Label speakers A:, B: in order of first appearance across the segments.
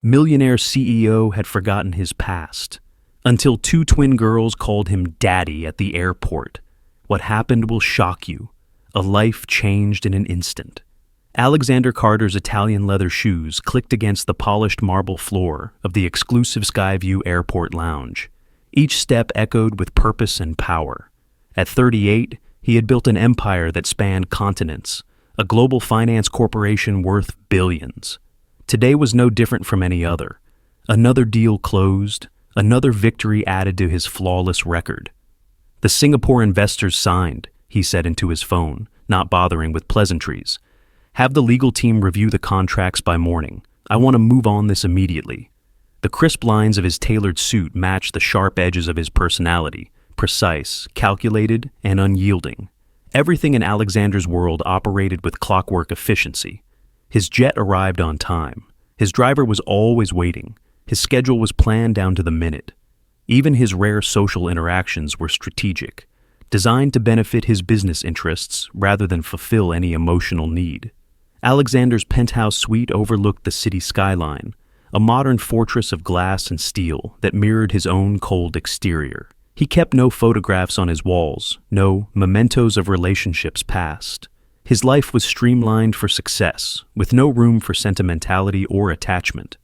A: Millionaire CEO had forgotten his past, until two twin girls called him Daddy at the airport. What happened will shock you. A life changed in an instant. Alexander Carter's Italian leather shoes clicked against the polished marble floor of the exclusive Skyview Airport lounge. Each step echoed with purpose and power. At 38, he had built an empire that spanned continents, a global finance corporation worth billions. Today was no different from any other. Another deal closed, another victory added to his flawless record. The Singapore investors signed, he said into his phone, not bothering with pleasantries. Have the legal team review the contracts by morning. I want to move on this immediately. The crisp lines of his tailored suit matched the sharp edges of his personality, precise, calculated, and unyielding. Everything in Alexander's world operated with clockwork efficiency. His jet arrived on time. His driver was always waiting. His schedule was planned down to the minute. Even his rare social interactions were strategic, designed to benefit his business interests rather than fulfill any emotional need. Alexander's penthouse suite overlooked the city skyline, a modern fortress of glass and steel that mirrored his own cold exterior. He kept no photographs on his walls, no mementos of relationships past. His life was streamlined for success, with no room for sentimentality or attachment.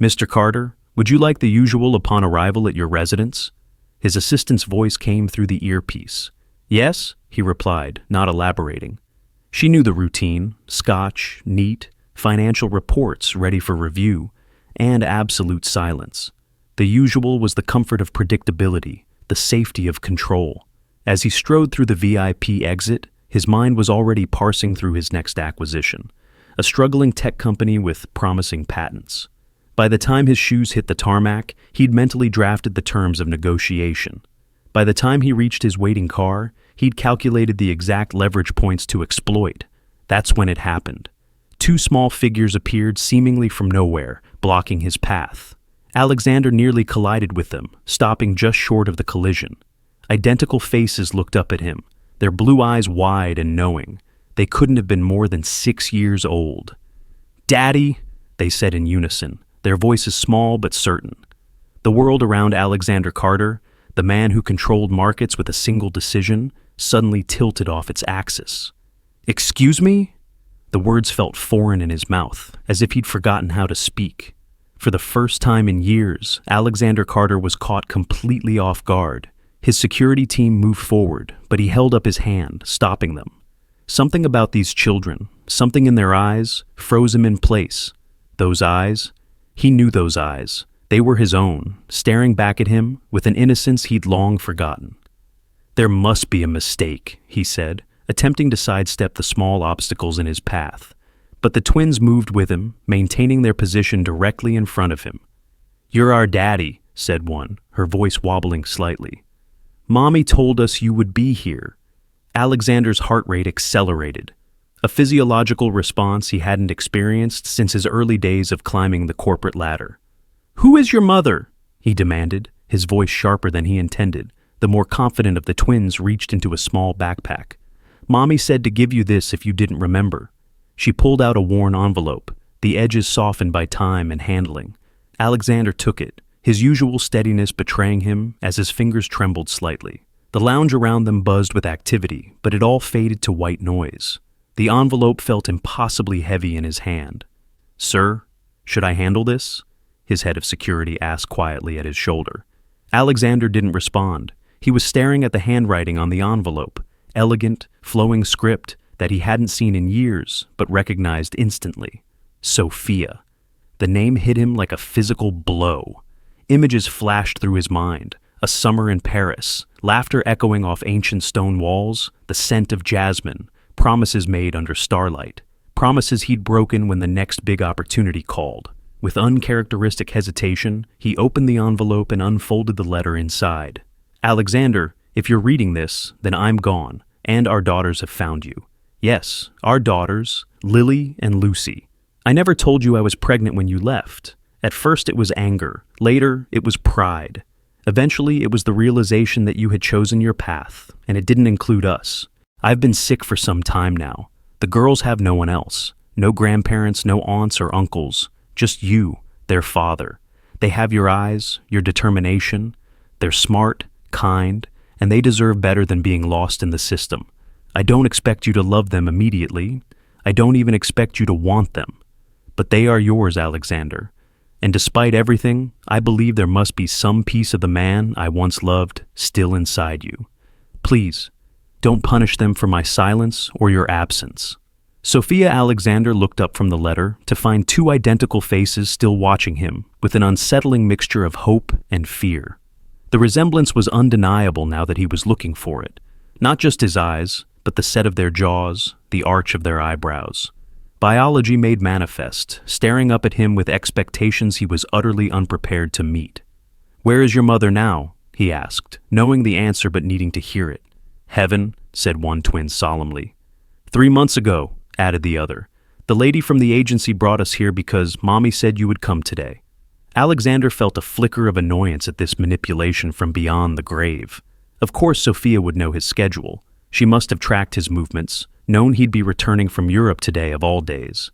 A: Mr. Carter, would you like the usual upon arrival at your residence? His assistant's voice came through the earpiece. Yes, he replied, not elaborating. She knew the routine: scotch, neat, financial reports ready for review, and absolute silence. The usual was the comfort of predictability, the safety of control. As he strode through the VIP exit, his mind was already parsing through his next acquisition, a struggling tech company with promising patents. By the time his shoes hit the tarmac, he'd mentally drafted the terms of negotiation. By the time he reached his waiting car, he'd calculated the exact leverage points to exploit. That's when it happened. Two small figures appeared seemingly from nowhere, blocking his path. Alexander nearly collided with them, stopping just short of the collision. Identical faces looked up at him, their blue eyes wide and knowing. They couldn't have been more than 6 years old. "Daddy," they said in unison, their voices small but certain. The world around Alexander Carter, the man who controlled markets with a single decision, suddenly tilted off its axis. "Excuse me?" The words felt foreign in his mouth, as if he'd forgotten how to speak. For the first time in years, Alexander Carter was caught completely off guard. His security team moved forward, but he held up his hand, stopping them. Something about these children, something in their eyes, froze him in place. Those eyes? He knew those eyes. They were his own, staring back at him with an innocence he'd long forgotten. "There must be a mistake," he said, attempting to sidestep the small obstacles in his path. But the twins moved with him, maintaining their position directly in front of him. "You're our daddy," said one, her voice wobbling slightly. "Mommy told us you would be here." Alexander's heart rate accelerated, a physiological response he hadn't experienced since his early days of climbing the corporate ladder. "Who is your mother?" he demanded, his voice sharper than he intended. The more confident of the twins reached into a small backpack. "Mommy said to give you this if you didn't remember." She pulled out a worn envelope, the edges softened by time and handling. Alexander took it, his usual steadiness betraying him as his fingers trembled slightly. The lounge around them buzzed with activity, but it all faded to white noise. The envelope felt impossibly heavy in his hand. "Sir, should I handle this?" his head of security asked quietly at his shoulder. Alexander didn't respond. He was staring at the handwriting on the envelope, elegant, flowing script that he hadn't seen in years, but recognized instantly. Sophia. The name hit him like a physical blow. Images flashed through his mind. A summer in Paris, laughter echoing off ancient stone walls, the scent of jasmine, promises made under starlight, promises he'd broken when the next big opportunity called. With uncharacteristic hesitation, he opened the envelope and unfolded the letter inside. "Alexander, if you're reading this, then I'm gone, and our daughters have found you. Yes, our daughters, Lily and Lucy. I never told you I was pregnant when you left. At first it was anger, later it was pride. Eventually it was the realization that you had chosen your path, and it didn't include us. I've been sick for some time now. The girls have no one else. No grandparents, no aunts or uncles. Just you, their father. They have your eyes, your determination. They're smart, kind, and they deserve better than being lost in the system. I don't expect you to love them immediately. I don't even expect you to want them. But they are yours, Alexander. And despite everything, I believe there must be some piece of the man I once loved still inside you. Please, don't punish them for my silence or your absence. Sophia Alexander looked up from the letter to find two identical faces still watching him with an unsettling mixture of hope and fear. The resemblance was undeniable now that he was looking for it. Not just his eyes, but the set of their jaws, the arch of their eyebrows. Biology made manifest, staring up at him with expectations he was utterly unprepared to meet. "Where is your mother now?" he asked, knowing the answer but needing to hear it. "Heaven," said one twin solemnly. 3 months ago, added the other. "The lady from the agency brought us here because Mommy said you would come today." Alexander felt a flicker of annoyance at this manipulation from beyond the grave. Of course Sophia would know his schedule. She must have tracked his movements, known he'd be returning from Europe today of all days.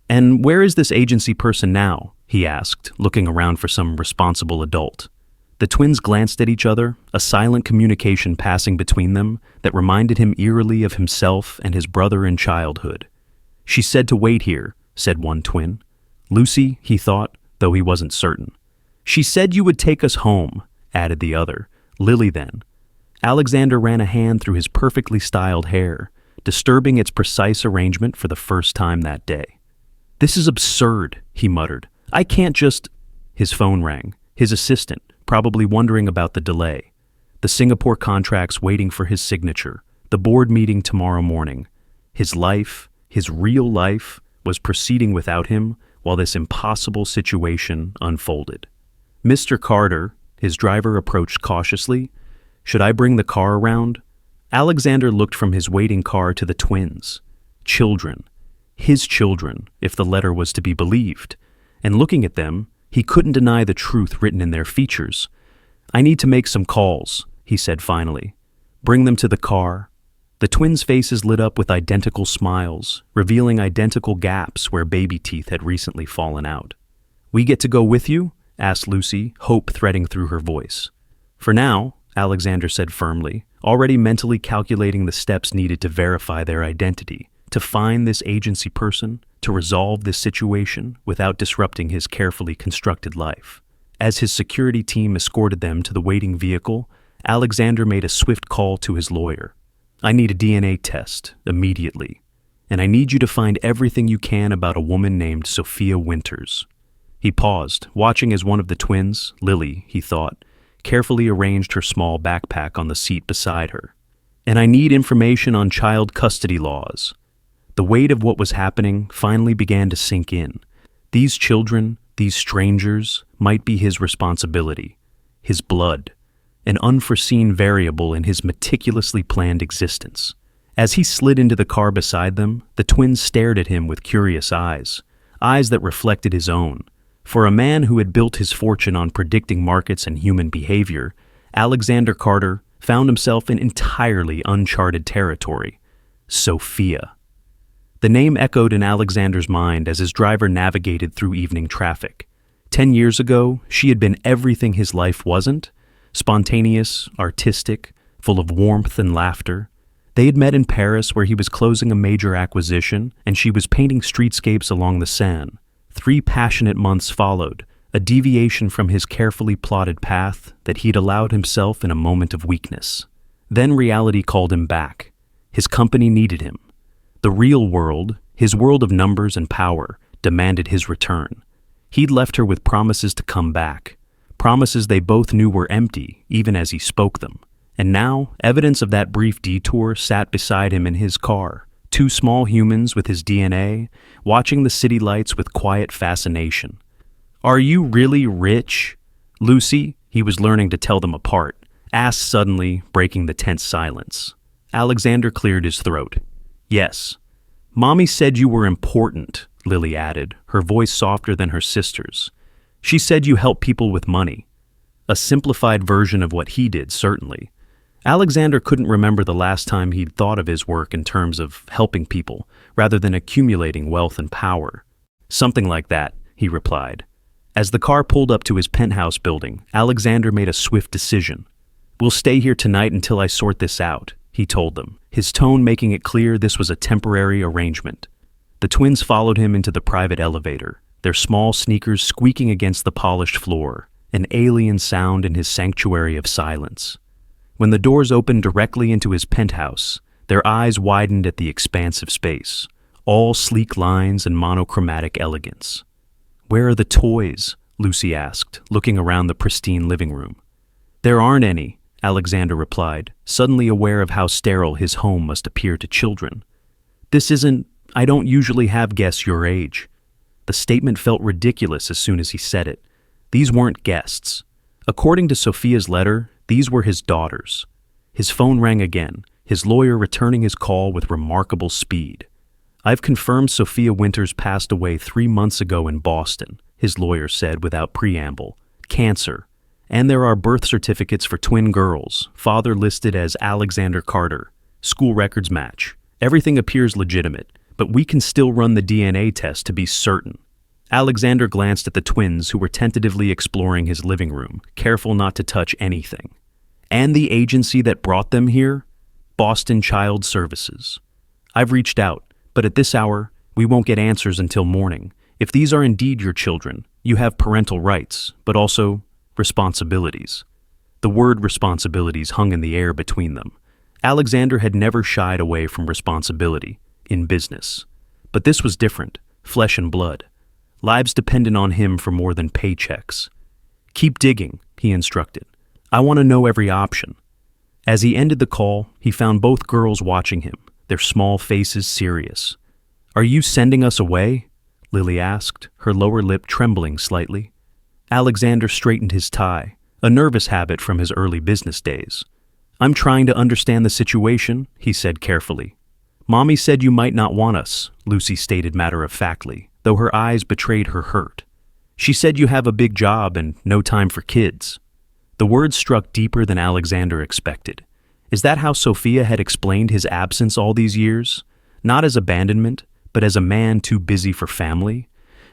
A: "And where is this agency person now?" he asked, looking around for some responsible adult. The twins glanced at each other, a silent communication passing between them that reminded him eerily of himself and his brother in childhood. "She said to wait here," said one twin. "Lucy," he thought, though he wasn't certain. "She said you would take us home," added the other. "Lily, then." Alexander ran a hand through his perfectly styled hair, disturbing its precise arrangement for the first time that day. "This is absurd," he muttered. "I can't just—" His phone rang. His assistant, probably wondering about the delay. The Singapore contracts waiting for his signature. The board meeting tomorrow morning. His life, his real life, was proceeding without him while this impossible situation unfolded. "Mr. Carter," his driver approached cautiously. "Should I bring the car around?" Alexander looked from his waiting car to the twins. Children. His children, if the letter was to be believed. And looking at them, he couldn't deny the truth written in their features. "I need to make some calls," he said finally. "Bring them to the car." The twins' faces lit up with identical smiles, revealing identical gaps where baby teeth had recently fallen out. "We get to go with you?" asked Lucy, hope threading through her voice. "For now," Alexander said firmly, already mentally calculating the steps needed to verify their identity, to find this agency person, to resolve this situation without disrupting his carefully constructed life. As his security team escorted them to the waiting vehicle, Alexander made a swift call to his lawyer. "I need a DNA test, immediately. And I need you to find everything you can about a woman named Sophia Winters." He paused, watching as one of the twins, Lily, he thought, carefully arranged her small backpack on the seat beside her. "And I need information on child custody laws." The weight of what was happening finally began to sink in. These children, these strangers, might be his responsibility, his blood, an unforeseen variable in his meticulously planned existence. As he slid into the car beside them, the twins stared at him with curious eyes, eyes that reflected his own. For a man who had built his fortune on predicting markets and human behavior, Alexander Carter found himself in entirely uncharted territory. Sophia. The name echoed in Alexander's mind as his driver navigated through evening traffic. 10 years ago, she had been everything his life wasn't: spontaneous, artistic, full of warmth and laughter. They had met in Paris, where he was closing a major acquisition, and she was painting streetscapes along the Seine. 3 passionate months followed, a deviation from his carefully plotted path that he'd allowed himself in a moment of weakness. Then reality called him back. His company needed him. The real world, his world of numbers and power, demanded his return. He'd left her with promises to come back, promises they both knew were empty, even as he spoke them. And now, evidence of that brief detour sat beside him in his car, 2 small humans with his DNA, watching the city lights with quiet fascination. "Are you really rich?" Lucy, he was learning to tell them apart, asked suddenly, breaking the tense silence. Alexander cleared his throat. "Yes." "Mommy said you were important," Lily added, her voice softer than her sister's. "She said you help people with money." A simplified version of what he did, certainly. Alexander couldn't remember the last time he'd thought of his work in terms of helping people, rather than accumulating wealth and power. "Something like that," he replied. As the car pulled up to his penthouse building, Alexander made a swift decision. "We'll stay here tonight until I sort this out," he told them, his tone making it clear this was a temporary arrangement. The twins followed him into the private elevator, their small sneakers squeaking against the polished floor, an alien sound in his sanctuary of silence. When the doors opened directly into his penthouse, their eyes widened at the expansive space, all sleek lines and monochromatic elegance. "Where are the toys?" Lucy asked, looking around the pristine living room. "There aren't any," Alexander replied, suddenly aware of how sterile his home must appear to children. I don't usually have guests your age." The statement felt ridiculous as soon as he said it. These weren't guests. According to Sophia's letter, these were his daughters. His phone rang again, his lawyer returning his call with remarkable speed. "I've confirmed Sophia Winters passed away 3 months ago in Boston," his lawyer said without preamble. "Cancer. And there are birth certificates for twin girls, father listed as Alexander Carter. School records match. Everything appears legitimate, but we can still run the DNA test to be certain." Alexander glanced at the twins who were tentatively exploring his living room, careful not to touch anything. "And the agency that brought them here? Boston Child Services. I've reached out, but at this hour, we won't get answers until morning. If these are indeed your children, you have parental rights, but also responsibilities." The word responsibilities hung in the air between them. Alexander had never shied away from responsibility in business. But this was different, flesh and blood. Lives dependent on him for more than paychecks. "Keep digging," he instructed. "I want to know every option." As he ended the call, he found both girls watching him, their small faces serious. "Are you sending us away?" Lily asked, her lower lip trembling slightly. Alexander straightened his tie, a nervous habit from his early business days. "I'm trying to understand the situation," he said carefully. "Mommy said you might not want us," Lucy stated matter-of-factly, though her eyes betrayed her hurt. "She said you have a big job and no time for kids." The words struck deeper than Alexander expected. Is that how Sophia had explained his absence all these years? Not as abandonment, but as a man too busy for family?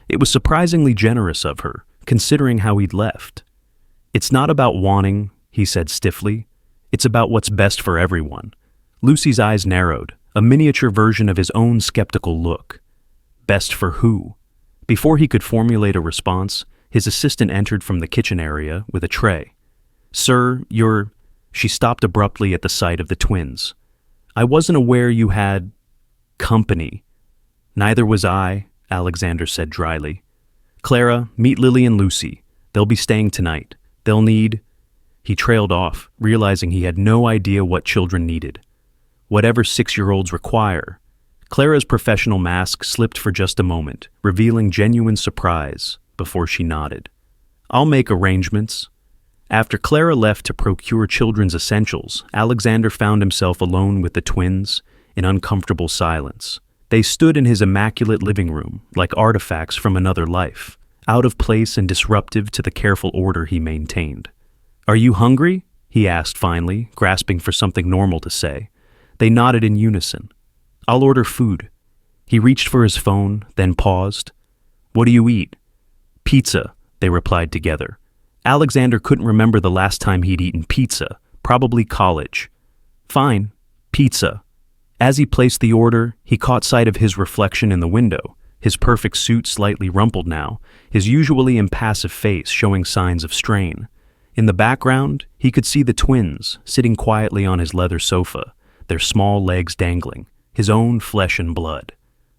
A: It was surprisingly generous of her, considering how he'd left. "It's not about wanting," he said stiffly. "It's about what's best for everyone." Lucy's eyes narrowed, a miniature version of his own skeptical look. Best for who? Before he could formulate a response, his assistant entered from the kitchen area with a tray. "Sir, you're—" She stopped abruptly at the sight of the twins. "I wasn't aware you had company." "Neither was I," Alexander said dryly. "Clara, meet Lily and Lucy. They'll be staying tonight. They'll need—" He trailed off, realizing he had no idea what children needed. "Whatever 6-year-olds require." Clara's professional mask slipped for just a moment, revealing genuine surprise, before she nodded. "I'll make arrangements." After Clara left to procure children's essentials, Alexander found himself alone with the twins, in uncomfortable silence. They stood in his immaculate living room, like artifacts from another life, out of place and disruptive to the careful order he maintained. "Are you hungry?" he asked finally, grasping for something normal to say. They nodded in unison. "I'll order food." He reached for his phone, then paused. "What do you eat?" "Pizza," they replied together. Alexander couldn't remember the last time he'd eaten pizza, probably college. "Fine, pizza." As he placed the order, he caught sight of his reflection in the window, his perfect suit slightly rumpled now, his usually impassive face showing signs of strain. In the background, he could see the twins, sitting quietly on his leather sofa, their small legs dangling, his own flesh and blood.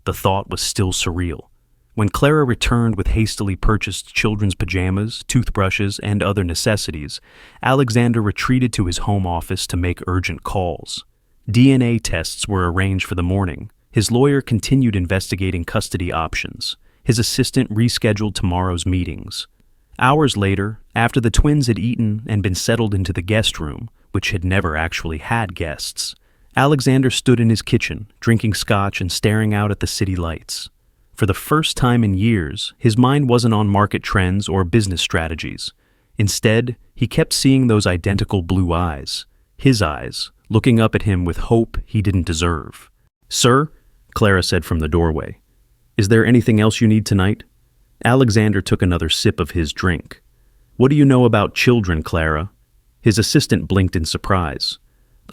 A: The thought was still surreal. When Clara returned with hastily purchased children's pajamas, toothbrushes, and other necessities, Alexander retreated to his home office to make urgent calls. DNA tests were arranged for the morning. His lawyer continued investigating custody options. His assistant rescheduled tomorrow's meetings. Hours later, after the twins had eaten and been settled into the guest room, which had never actually had guests, Alexander stood in his kitchen, drinking scotch and staring out at the city lights. For the first time in years, his mind wasn't on market trends or business strategies. Instead, he kept seeing those identical blue eyes, his eyes, looking up at him with hope he didn't deserve. "Sir," Clara said from the doorway, "is there anything else you need tonight?" Alexander took another sip of his drink. "What do you know about children, Clara?" His assistant blinked in surprise.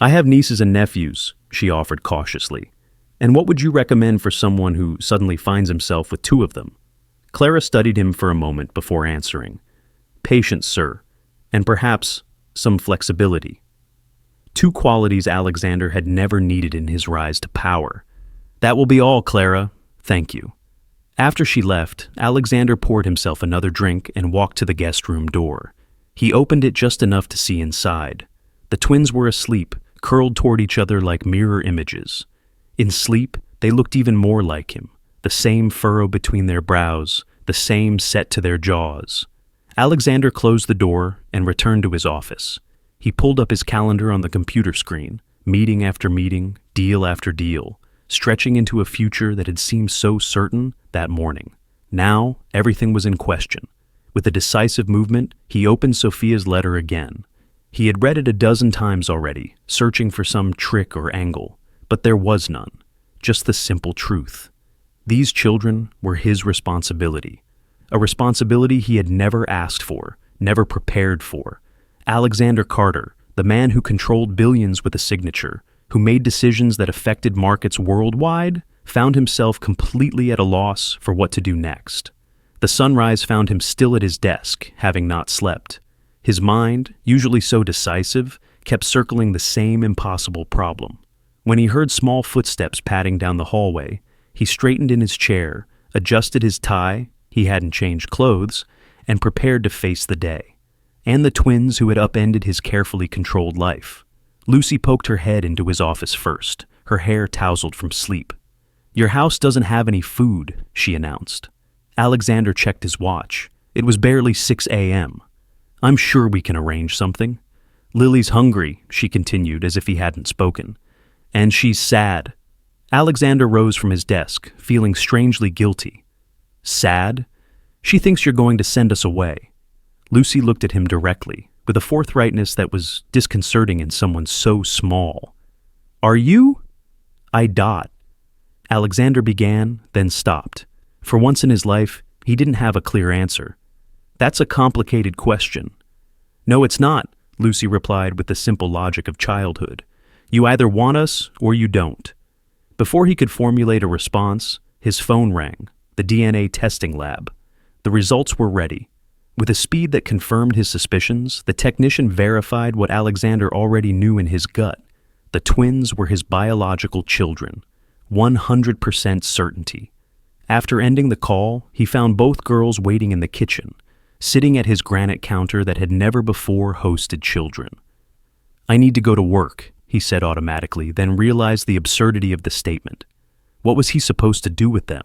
A: "I have nieces and nephews," she offered cautiously. "And what would you recommend for someone who suddenly finds himself with two of them?" Clara studied him for a moment before answering. "Patience, sir, and perhaps some flexibility." Two qualities Alexander had never needed in his rise to power. "That will be all, Clara. Thank you." After she left, Alexander poured himself another drink and walked to the guest room door. He opened it just enough to see inside. The twins were asleep, curled toward each other like mirror images. In sleep, they looked even more like him, the same furrow between their brows, the same set to their jaws. Alexander closed the door and returned to his office. He pulled up his calendar on the computer screen, meeting after meeting, deal after deal, stretching into a future that had seemed so certain that morning. Now, everything was in question. With a decisive movement, he opened Sophia's letter again. He had read it a dozen times already, searching for some trick or angle, but there was none, just the simple truth. These children were his responsibility, a responsibility he had never asked for, never prepared for. Alexander Carter, the man who controlled billions with a signature, who made decisions that affected markets worldwide, found himself completely at a loss for what to do next. The sunrise found him still at his desk, having not slept. His mind, usually so decisive, kept circling the same impossible problem. When he heard small footsteps padding down the hallway, he straightened in his chair, adjusted his tie, he hadn't changed clothes, and prepared to face the day. And the twins who had upended his carefully controlled life. Lucy poked her head into his office first, her hair tousled from sleep. "Your house doesn't have any food," she announced. Alexander checked his watch. It was barely 6 a.m. "I'm sure we can arrange something. Lily's hungry," she continued as if he hadn't spoken. "And she's sad." Alexander rose from his desk, feeling strangely guilty. "Sad? She thinks you're going to send us away." Lucy looked at him directly, with a forthrightness that was disconcerting in someone so small. "Are you?" "I dot." Alexander began, then stopped. For once in his life, he didn't have a clear answer. "That's a complicated question." "No, it's not," Lucy replied with the simple logic of childhood. "You either want us or you don't." Before he could formulate a response, his phone rang, the DNA testing lab. The results were ready. With a speed that confirmed his suspicions, the technician verified what Alexander already knew in his gut. The twins were his biological children. 100% certainty. After ending the call, he found both girls waiting in the kitchen, sitting at his granite counter that had never before hosted children. "I need to go to work," he said automatically, then realized the absurdity of the statement. What was he supposed to do with them?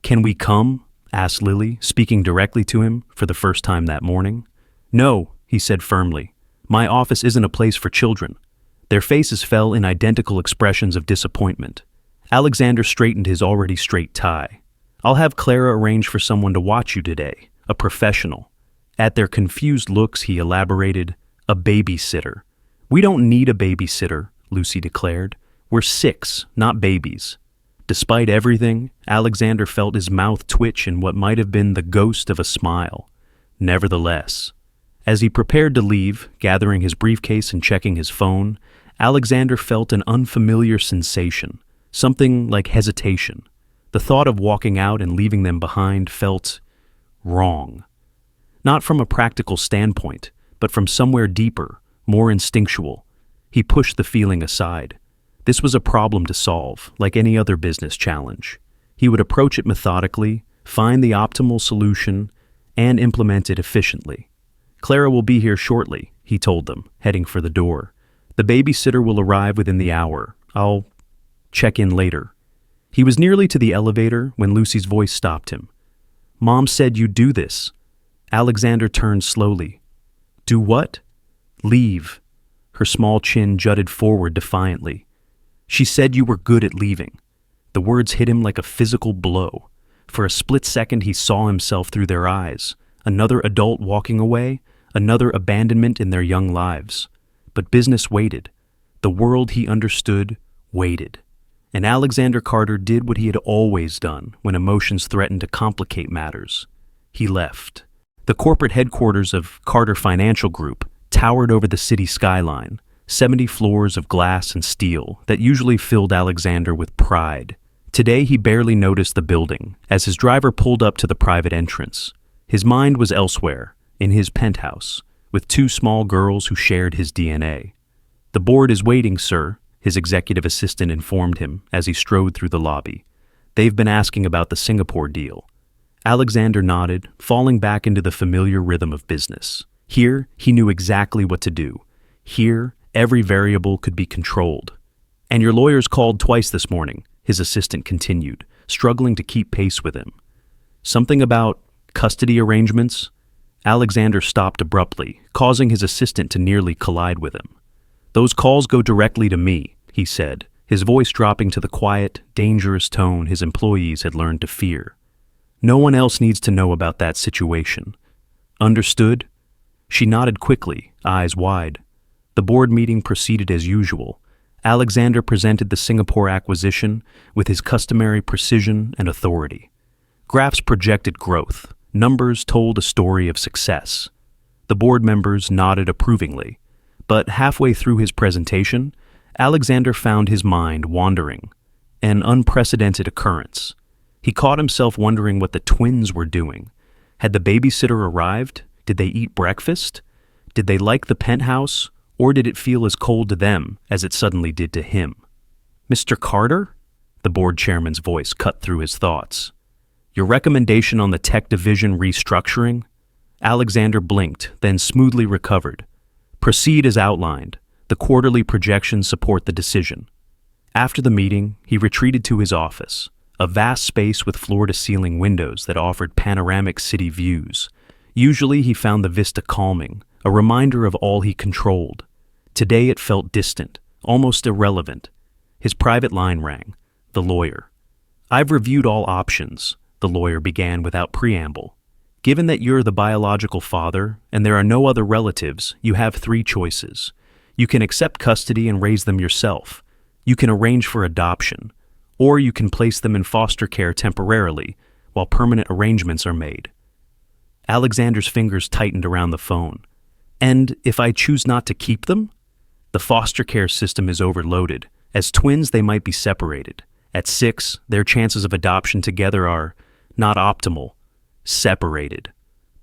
A: "Can we come?" asked Lily, speaking directly to him for the first time that morning. "No," he said firmly. "My office isn't a place for children." Their faces fell in identical expressions of disappointment. Alexander straightened his already straight tie. "I'll have Clara arrange for someone to watch you today, a professional." At their confused looks, he elaborated, "A babysitter." "We don't need a babysitter," Lucy declared. "We're 6, not babies." Despite everything, Alexander felt his mouth twitch in what might have been the ghost of a smile. Nevertheless, as he prepared to leave, gathering his briefcase and checking his phone, Alexander felt an unfamiliar sensation, something like hesitation. The thought of walking out and leaving them behind felt wrong. Not from a practical standpoint, but from somewhere deeper, more instinctual. He pushed the feeling aside. This was a problem to solve, like any other business challenge. He would approach it methodically, find the optimal solution, and implement it efficiently. "Clara will be here shortly," he told them, heading for the door. "The babysitter will arrive within the hour. I'll check in later." He was nearly to the elevator when Lucy's voice stopped him. "Mom said you'd do this." Alexander turned slowly. "Do what?" "Leave." Her small chin jutted forward defiantly. "She said you were good at leaving." The words hit him like a physical blow. For a split second he saw himself through their eyes, another adult walking away, another abandonment in their young lives. But business waited. The world he understood waited. And Alexander Carter did what he had always done when emotions threatened to complicate matters. He left. The corporate headquarters of Carter Financial Group towered over the city skyline, 70 floors of glass and steel that usually filled Alexander with pride. Today he barely noticed the building as his driver pulled up to the private entrance. His mind was elsewhere, in his penthouse, with two small girls who shared his DNA. "The board is waiting, sir," his executive assistant informed him as he strode through the lobby. "They've been asking about the Singapore deal." Alexander nodded, falling back into the familiar rhythm of business. Here, he knew exactly what to do. Here, every variable could be controlled. "And your lawyers called twice this morning," his assistant continued, struggling to keep pace with him. "Something about custody arrangements?" Alexander stopped abruptly, causing his assistant to nearly collide with him. "Those calls go directly to me," he said, his voice dropping to the quiet, dangerous tone his employees had learned to fear. "No one else needs to know about that situation." "Understood?" She nodded quickly, eyes wide. The board meeting proceeded as usual. Alexander presented the Singapore acquisition with his customary precision and authority. Graphs projected growth. Numbers told a story of success. The board members nodded approvingly, but halfway through his presentation, Alexander found his mind wandering. An unprecedented occurrence. He caught himself wondering what the twins were doing. Had the babysitter arrived? Did they eat breakfast? Did they like the penthouse? Or did it feel as cold to them as it suddenly did to him? "Mr. Carter?" The board chairman's voice cut through his thoughts. "Your recommendation on the tech division restructuring?" Alexander blinked, then smoothly recovered. "Proceed as outlined. The quarterly projections support the decision." After the meeting, he retreated to his office, a vast space with floor-to-ceiling windows that offered panoramic city views. Usually he found the vista calming, a reminder of all he controlled. Today it felt distant, almost irrelevant. His private line rang. The lawyer. "I've reviewed all options," the lawyer began without preamble. "Given that you're the biological father and there are no other relatives, you have three choices. You can accept custody and raise them yourself. You can arrange for adoption. Or you can place them in foster care temporarily while permanent arrangements are made." Alexander's fingers tightened around the phone. "And if I choose not to keep them?" "The foster care system is overloaded. As twins, they might be separated. At 6, their chances of adoption together are not optimal. Separated."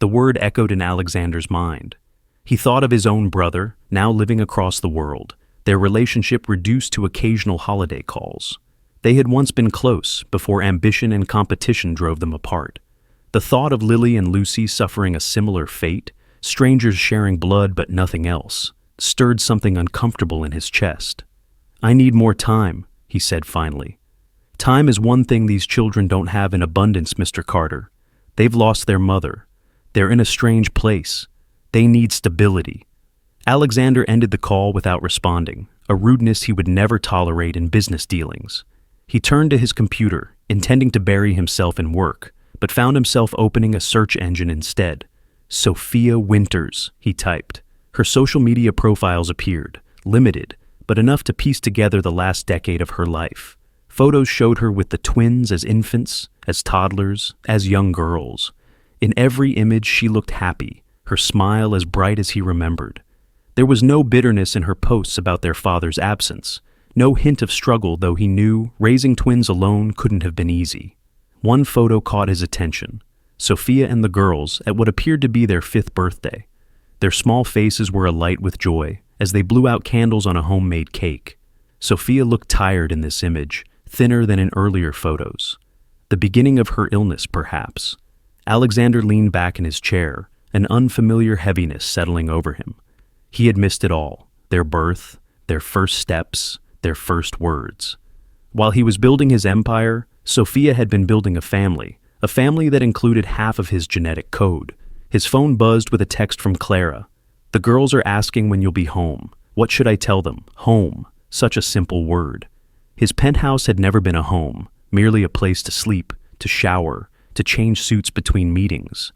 A: The word echoed in Alexander's mind. He thought of his own brother, now living across the world, their relationship reduced to occasional holiday calls. They had once been close before ambition and competition drove them apart. The thought of Lily and Lucy suffering a similar fate, strangers sharing blood but nothing else, stirred something uncomfortable in his chest. "I need more time," he said finally. "Time is one thing these children don't have in abundance, Mr. Carter. They've lost their mother. They're in a strange place. They need stability." Alexander ended the call without responding, a rudeness he would never tolerate in business dealings. He turned to his computer, intending to bury himself in work, but found himself opening a search engine instead. "Sophia Winters," he typed. Her social media profiles appeared, limited, but enough to piece together the last decade of her life. Photos showed her with the twins as infants, as toddlers, as young girls. In every image she looked happy, her smile as bright as he remembered. There was no bitterness in her posts about their father's absence, no hint of struggle, though he knew raising twins alone couldn't have been easy. One photo caught his attention. Sophia and the girls at what appeared to be their 5th birthday. Their small faces were alight with joy as they blew out candles on a homemade cake. Sophia looked tired in this image, thinner than in earlier photos. The beginning of her illness, perhaps. Alexander leaned back in his chair, an unfamiliar heaviness settling over him. He had missed it all, their birth, their first steps, their first words. While he was building his empire, Sophia had been building a family that included half of his genetic code. His phone buzzed with a text from Clara. "The girls are asking when you'll be home. What should I tell them? Home. Such a simple word." His penthouse had never been a home, merely a place to sleep, to shower, to change suits between meetings.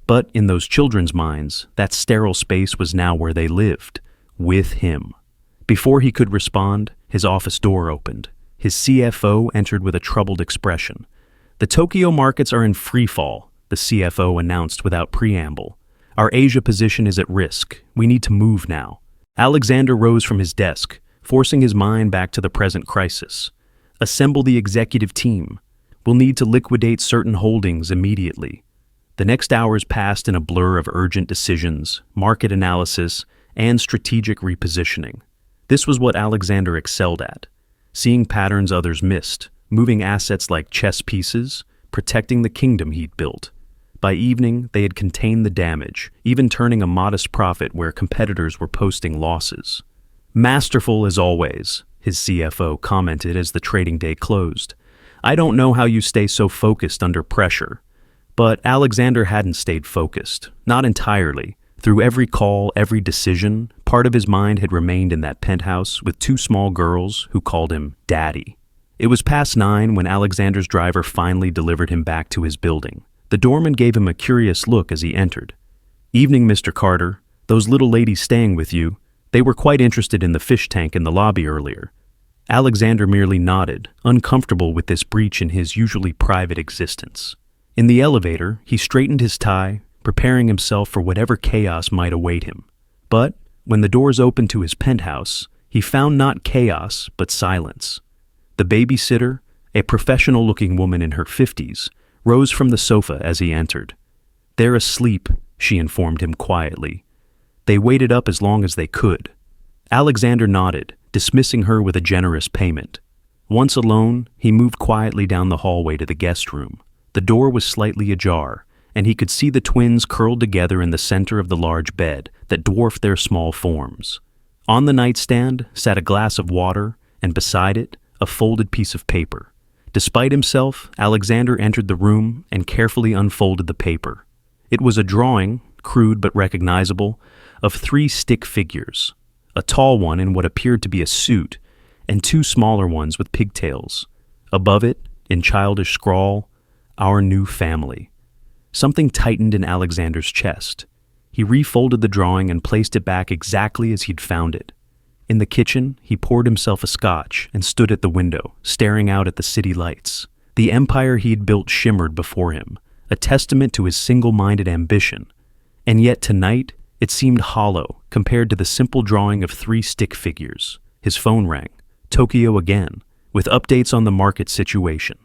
A: But in those children's minds, that sterile space was now where they lived, with him. Before he could respond, his office door opened. His CFO entered with a troubled expression. "The Tokyo markets are in free fall," the the CFO announced without preamble. "Our Asia position is at risk. We need to move now." Alexander rose from his desk, forcing his mind back to the present crisis. "Assemble the executive team. We'll need to liquidate certain holdings immediately." The next hours passed in a blur of urgent decisions, market analysis, and strategic repositioning. This was what Alexander excelled at: seeing patterns others missed, moving assets like chess pieces, protecting the kingdom he'd built. By evening, they had contained the damage, even turning a modest profit where competitors were posting losses. "Masterful as always," his CFO commented as the trading day closed. "I don't know how you stay so focused under pressure." But Alexander hadn't stayed focused, not entirely. Through every call, every decision, part of his mind had remained in that penthouse with two small girls who called him Daddy. It was past 9 when Alexander's driver finally delivered him back to his building. The doorman gave him a curious look as he entered. "Evening, Mr. Carter. Those little ladies staying with you, they were quite interested in the fish tank in the lobby earlier." Alexander merely nodded, uncomfortable with this breach in his usually private existence. In the elevator, he straightened his tie, preparing himself for whatever chaos might await him. But when the doors opened to his penthouse, he found not chaos, but silence. The babysitter, a professional-looking woman in her 50s, rose from the sofa as he entered. "They're asleep," she informed him quietly. "They waited up as long as they could." Alexander nodded, dismissing her with a generous payment. Once alone, he moved quietly down the hallway to the guest room. The door was slightly ajar, and he could see the twins curled together in the center of the large bed that dwarfed their small forms. On the nightstand sat a glass of water, and beside it, a folded piece of paper. Despite himself, Alexander entered the room and carefully unfolded the paper. It was a drawing, crude but recognizable, of 3 stick figures, a tall one in what appeared to be a suit, and 2 smaller ones with pigtails. Above it, in childish scrawl, "Our new family." Something tightened in Alexander's chest. He refolded the drawing and placed it back exactly as he'd found it. In the kitchen, he poured himself a scotch and stood at the window, staring out at the city lights. The empire he'd built shimmered before him, a testament to his single-minded ambition. And yet tonight, it seemed hollow compared to the simple drawing of 3 stick figures. His phone rang. Tokyo again, with updates on the market situation.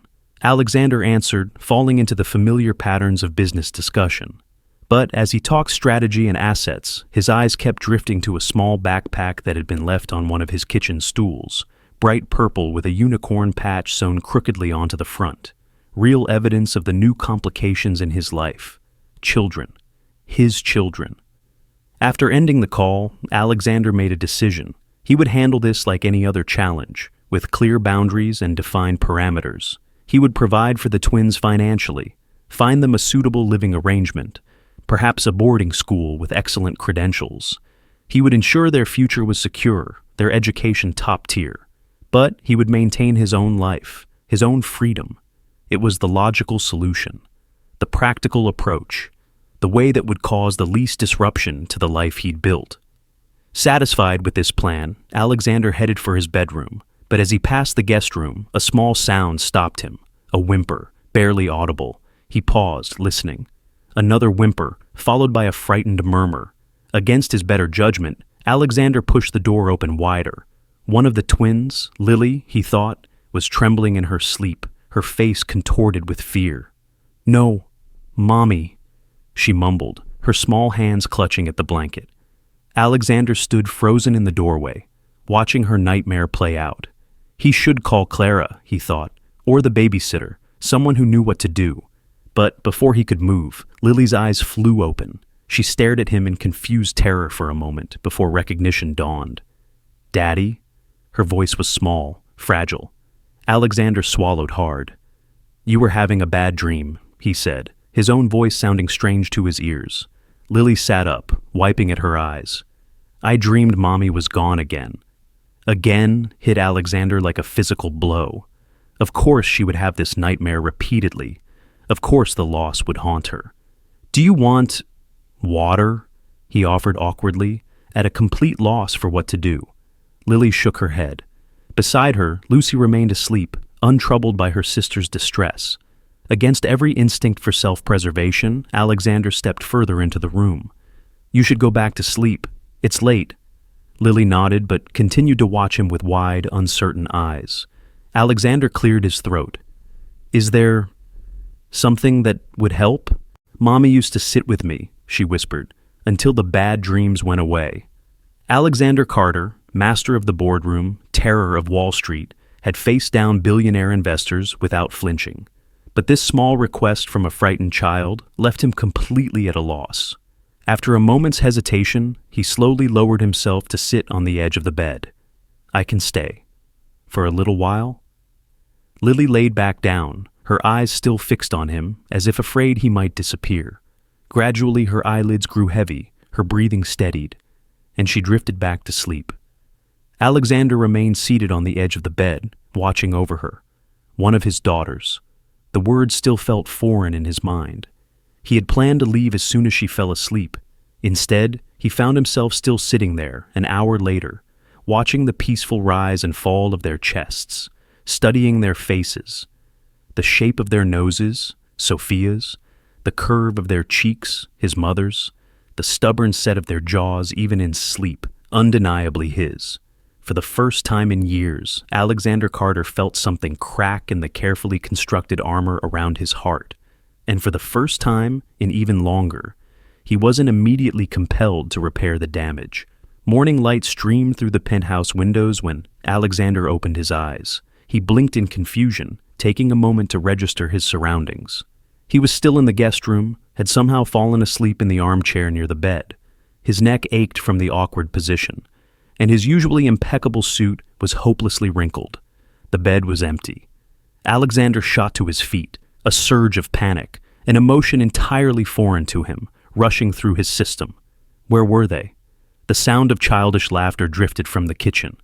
A: Alexander answered, falling into the familiar patterns of business discussion. But as he talked strategy and assets, his eyes kept drifting to a small backpack that had been left on one of his kitchen stools, bright purple with a unicorn patch sewn crookedly onto the front. Real evidence of the new complications in his life. Children. His children. After ending the call, Alexander made a decision. He would handle this like any other challenge, with clear boundaries and defined parameters. He would provide for the twins financially, find them a suitable living arrangement, perhaps a boarding school with excellent credentials. He would ensure their future was secure, their education top tier. But he would maintain his own life, his own freedom. It was the logical solution, the practical approach, the way that would cause the least disruption to the life he'd built. Satisfied with this plan, Alexander headed for his bedroom, but as he passed the guest room, a small sound stopped him, a whimper, barely audible. He paused, listening. Another whimper, followed by a frightened murmur. Against his better judgment, Alexander pushed the door open wider. One of the twins, Lily, he thought, was trembling in her sleep, her face contorted with fear. "No, Mommy," she mumbled, her small hands clutching at the blanket. Alexander stood frozen in the doorway, watching her nightmare play out. He should call Clara, he thought, or the babysitter, someone who knew what to do. But before he could move, Lily's eyes flew open. She stared at him in confused terror for a moment before recognition dawned. "Daddy?" Her voice was small, fragile. Alexander swallowed hard. "You were having a bad dream," he said, his own voice sounding strange to his ears. Lily sat up, wiping at her eyes. "I dreamed Mommy was gone again." Again hit Alexander like a physical blow. Of course she would have this nightmare repeatedly. Of course the loss would haunt her. "Do you want water?" he offered awkwardly, at a complete loss for what to do. Lily shook her head. Beside her, Lucy remained asleep, untroubled by her sister's distress. Against every instinct for self-preservation, Alexander stepped further into the room. "You should go back to sleep. It's late." Lily nodded but continued to watch him with wide, uncertain eyes. Alexander cleared his throat. "Is there something that would help? Mommy used to sit with me," she whispered, "until the bad dreams went away." Alexander Carter, master of the boardroom, terror of Wall Street, had faced down billionaire investors without flinching. But this small request from a frightened child left him completely at a loss. After a moment's hesitation, he slowly lowered himself to sit on the edge of the bed. "I can stay. For a little while?" Lily laid back down, her eyes still fixed on him, as if afraid he might disappear. Gradually her eyelids grew heavy, her breathing steadied, and she drifted back to sleep. Alexander remained seated on the edge of the bed, watching over her. One of his daughters. The words still felt foreign in his mind. He had planned to leave as soon as she fell asleep. Instead, he found himself still sitting there, an hour later, watching the peaceful rise and fall of their chests, studying their faces, the shape of their noses, Sophia's, the curve of their cheeks, his mother's, the stubborn set of their jaws even in sleep, undeniably his. For the first time in years, Alexander Carter felt something crack in the carefully constructed armor around his heart. And for the first time in even longer, he wasn't immediately compelled to repair the damage. Morning light streamed through the penthouse windows when Alexander opened his eyes. He blinked in confusion, taking a moment to register his surroundings. He was still in the guest room, had somehow fallen asleep in the armchair near the bed. His neck ached from the awkward position, and his usually impeccable suit was hopelessly wrinkled. The bed was empty. Alexander shot to his feet, a surge of panic, an emotion entirely foreign to him, rushing through his system. Where were they? The sound of childish laughter drifted from the kitchen.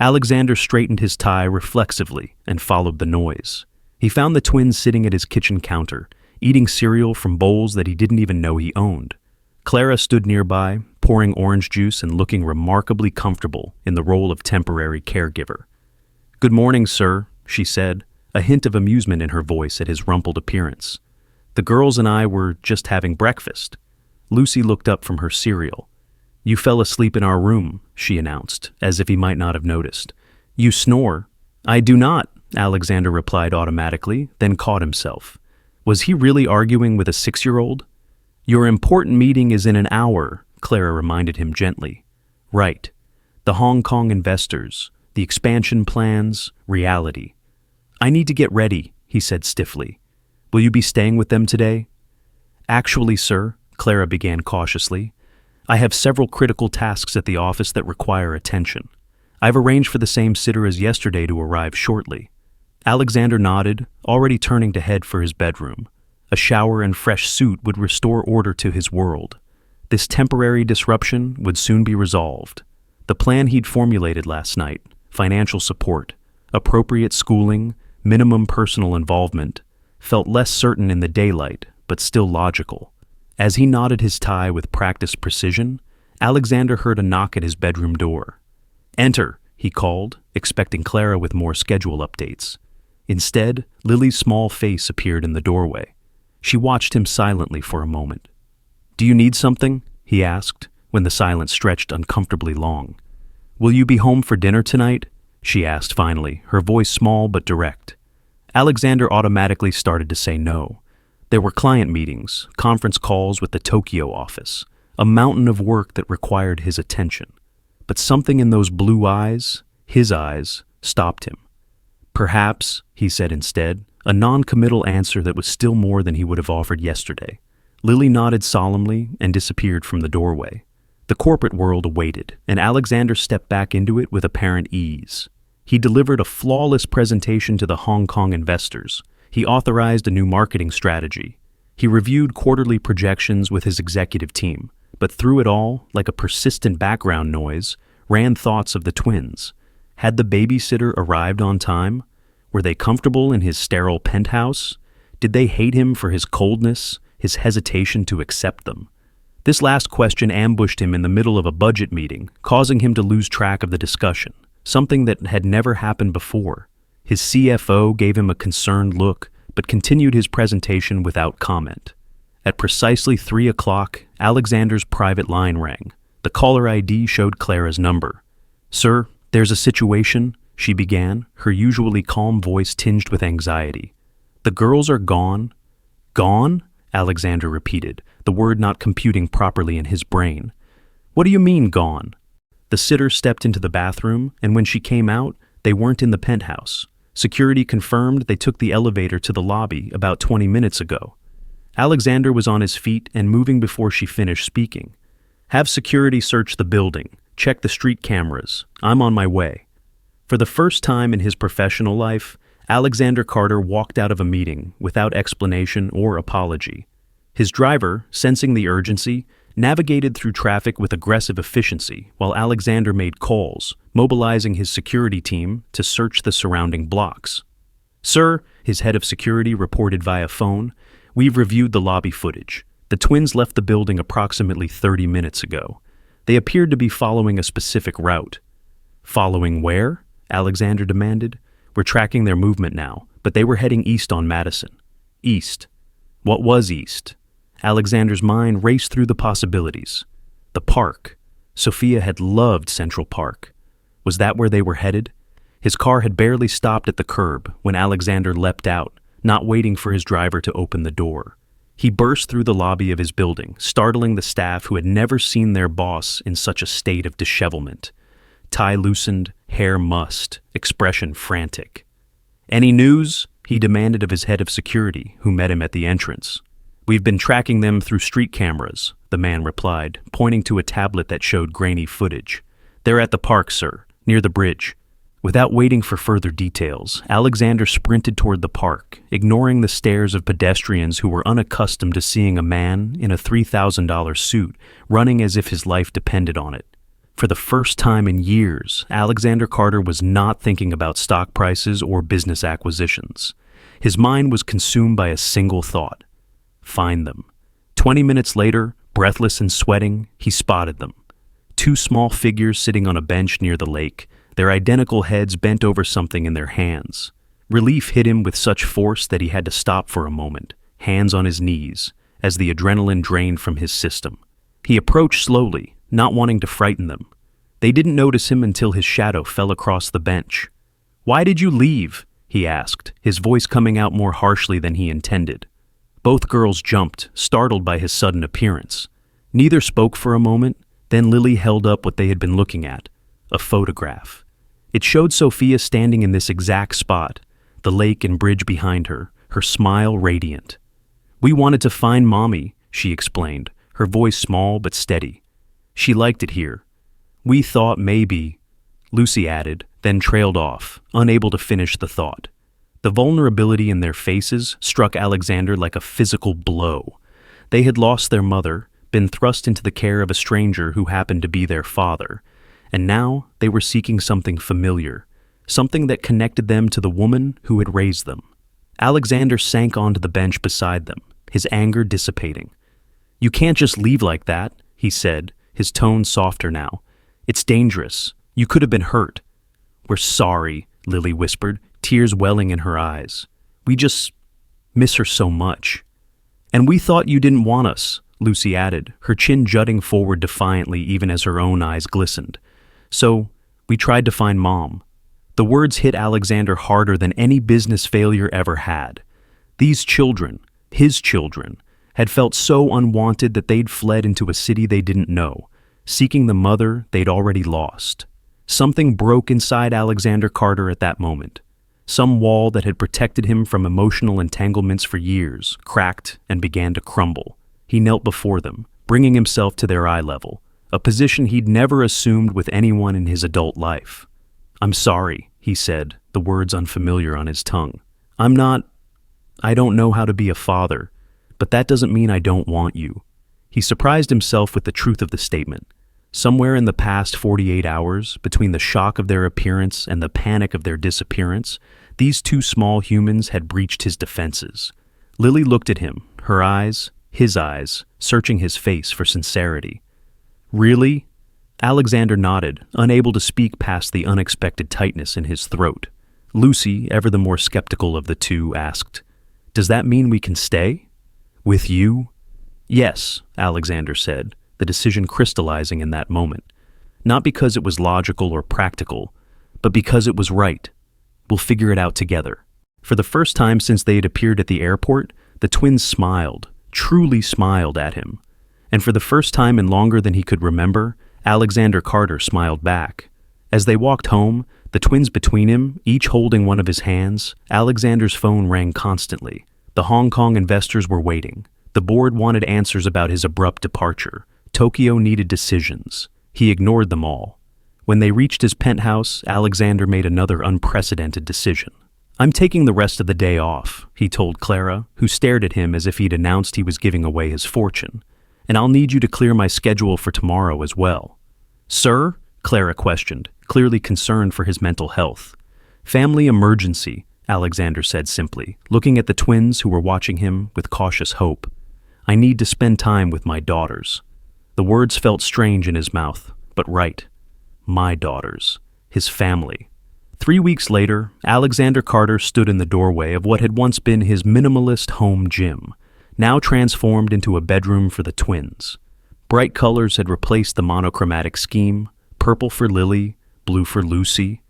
A: Alexander straightened his tie reflexively and followed the noise. He found the twins sitting at his kitchen counter, eating cereal from bowls that he didn't even know he owned. Clara stood nearby, pouring orange juice and looking remarkably comfortable in the role of temporary caregiver. "Good morning, sir," she said, a hint of amusement in her voice at his rumpled appearance. "The girls and I were just having breakfast." Lucy looked up from her cereal. "You fell asleep in our room," she announced, as if he might not have noticed. "You snore." "I do not," Alexander replied automatically, then caught himself. Was he really arguing with a 6-year-old? "Your important meeting is in an hour," Clara reminded him gently. "Right. The Hong Kong investors, the expansion plans, reality." "I need to get ready," he said stiffly. "Will you be staying with them today?" "Actually, sir," Clara began cautiously, "I have several critical tasks at the office that require attention. I've arranged for the same sitter as yesterday to arrive shortly." Alexander nodded, already turning to head for his bedroom. A shower and fresh suit would restore order to his world. This temporary disruption would soon be resolved. The plan he'd formulated last night, financial support, appropriate schooling, minimum personal involvement, felt less certain in the daylight, but still logical. As he knotted his tie with practiced precision, Alexander heard a knock at his bedroom door. "Enter," he called, expecting Clara with more schedule updates. Instead, Lily's small face appeared in the doorway. She watched him silently for a moment. "Do you need something?" he asked, when the silence stretched uncomfortably long. "Will you be home for dinner tonight?" she asked finally, her voice small but direct. Alexander automatically started to say no. There were client meetings, conference calls with the Tokyo office, a mountain of work that required his attention. But something in those blue eyes, his eyes, stopped him. "Perhaps," he said instead, a non-committal answer that was still more than he would have offered yesterday. Lily nodded solemnly and disappeared from the doorway. The corporate world awaited, and Alexander stepped back into it with apparent ease. He delivered a flawless presentation to the Hong Kong investors. He authorized a new marketing strategy. He reviewed quarterly projections with his executive team, but through it all, like a persistent background noise, ran thoughts of the twins. Had the babysitter arrived on time? Were they comfortable in his sterile penthouse? Did they hate him for his coldness, his hesitation to accept them? This last question ambushed him in the middle of a budget meeting, causing him to lose track of the discussion, something that had never happened before. His CFO gave him a concerned look, but continued his presentation without comment. At precisely 3 o'clock, Alexander's private line rang. The caller ID showed Clara's number. "Sir, there's a situation," she began, her usually calm voice tinged with anxiety. "The girls are gone." "Gone?" Alexander repeated, the word not computing properly in his brain. "What do you mean, gone?" The sitter stepped into the bathroom, and when she came out, they weren't in the penthouse. Security confirmed they took the elevator to the lobby about 20 minutes ago. Alexander was on his feet and moving before she finished speaking. "Have security search the building. Check the street cameras. I'm on my way." For the first time in his professional life, Alexander Carter walked out of a meeting without explanation or apology. His driver, sensing the urgency, navigated through traffic with aggressive efficiency while Alexander made calls, mobilizing his security team to search the surrounding blocks. "Sir," his head of security reported via phone, "we've reviewed the lobby footage. The twins left the building approximately 30 minutes ago. They appeared to be following a specific route." "Following where?" Alexander demanded. "We're tracking their movement now, but they were heading east on Madison." "East? What was east?" Alexander's mind raced through the possibilities. The park. Sophia had loved Central Park. Was that where they were headed? His car had barely stopped at the curb when Alexander leapt out, not waiting for his driver to open the door. He burst through the lobby of his building, startling the staff who had never seen their boss in such a state of dishevelment. Tie loosened, hair mussed, expression frantic. "Any news?" he demanded of his head of security, who met him at the entrance. "We've been tracking them through street cameras," the man replied, pointing to a tablet that showed grainy footage. "They're at the park, sir, near the bridge." Without waiting for further details, Alexander sprinted toward the park, ignoring the stares of pedestrians who were unaccustomed to seeing a man in a $3,000 suit running as if his life depended on it. For the first time in years, Alexander Carter was not thinking about stock prices or business acquisitions. His mind was consumed by a single thought: find them. 20 minutes later, breathless and sweating, he spotted them. Two small figures sitting on a bench near the lake, their identical heads bent over something in their hands. Relief hit him with such force that he had to stop for a moment, hands on his knees, as the adrenaline drained from his system. He approached slowly, not wanting to frighten them. They didn't notice him until his shadow fell across the bench. "Why did you leave?" he asked, his voice coming out more harshly than he intended. Both girls jumped, startled by his sudden appearance. Neither spoke for a moment, then Lily held up what they had been looking at, a photograph. It showed Sophia standing in this exact spot, the lake and bridge behind her, her smile radiant. "We wanted to find Mommy," she explained, her voice small but steady. "She liked it here. We thought maybe," Lucy added, then trailed off, unable to finish the thought. The vulnerability in their faces struck Alexander like a physical blow. They had lost their mother, been thrust into the care of a stranger who happened to be their father, and now they were seeking something familiar, something that connected them to the woman who had raised them. Alexander sank onto the bench beside them, his anger dissipating. "You can't just leave like that," he said, his tone softer now. "It's dangerous. You could have been hurt." "We're sorry," Lily whispered, tears welling in her eyes. "We just miss her so much." "And we thought you didn't want us," Lucy added, her chin jutting forward defiantly even as her own eyes glistened. "So, we tried to find Mom." The words hit Alexander harder than any business failure ever had. These children, his children, had felt so unwanted that they'd fled into a city they didn't know, seeking the mother they'd already lost. Something broke inside Alexander Carter at that moment. Some wall that had protected him from emotional entanglements for years cracked and began to crumble. He knelt before them, bringing himself to their eye level, a position he'd never assumed with anyone in his adult life. "I'm sorry," he said, the words unfamiliar on his tongue. I don't know how to be a father, but that doesn't mean I don't want you." He surprised himself with the truth of the statement. Somewhere in the past 48 hours, between the shock of their appearance and the panic of their disappearance, these two small humans had breached his defenses. Lily looked at him, her eyes, his eyes, searching his face for sincerity. "Really?" Alexander nodded, unable to speak past the unexpected tightness in his throat. Lucy, ever the more skeptical of the two, asked, Does that mean we can stay? With you? Yes, Alexander said, the decision crystallizing in that moment. Not because it was logical or practical, but because it was right. We'll figure it out together. For the first time since they had appeared at the airport, the twins smiled, truly smiled at him. And for the first time in longer than he could remember, Alexander Carter smiled back. As they walked home, the twins between him, each holding one of his hands, Alexander's phone rang constantly. The Hong Kong investors were waiting. The board wanted answers about his abrupt departure. Tokyo needed decisions. He ignored them all. When they reached his penthouse, Alexander made another unprecedented decision. I'm taking the rest of the day off, he told Clara, who stared at him as if he'd announced he was giving away his fortune. And I'll need you to clear my schedule for tomorrow as well. Sir? Clara questioned, clearly concerned for his mental health. Family emergency, Alexander said simply, looking at the twins who were watching him with cautious hope. I need to spend time with my daughters. The words felt strange in his mouth, but right. My daughters. His family. 3 weeks later, Alexander Carter stood in the doorway of what had once been his minimalist home gym, now transformed into a bedroom for the twins. Bright colors had replaced the monochromatic scheme, purple for Lily, blue for Lucy.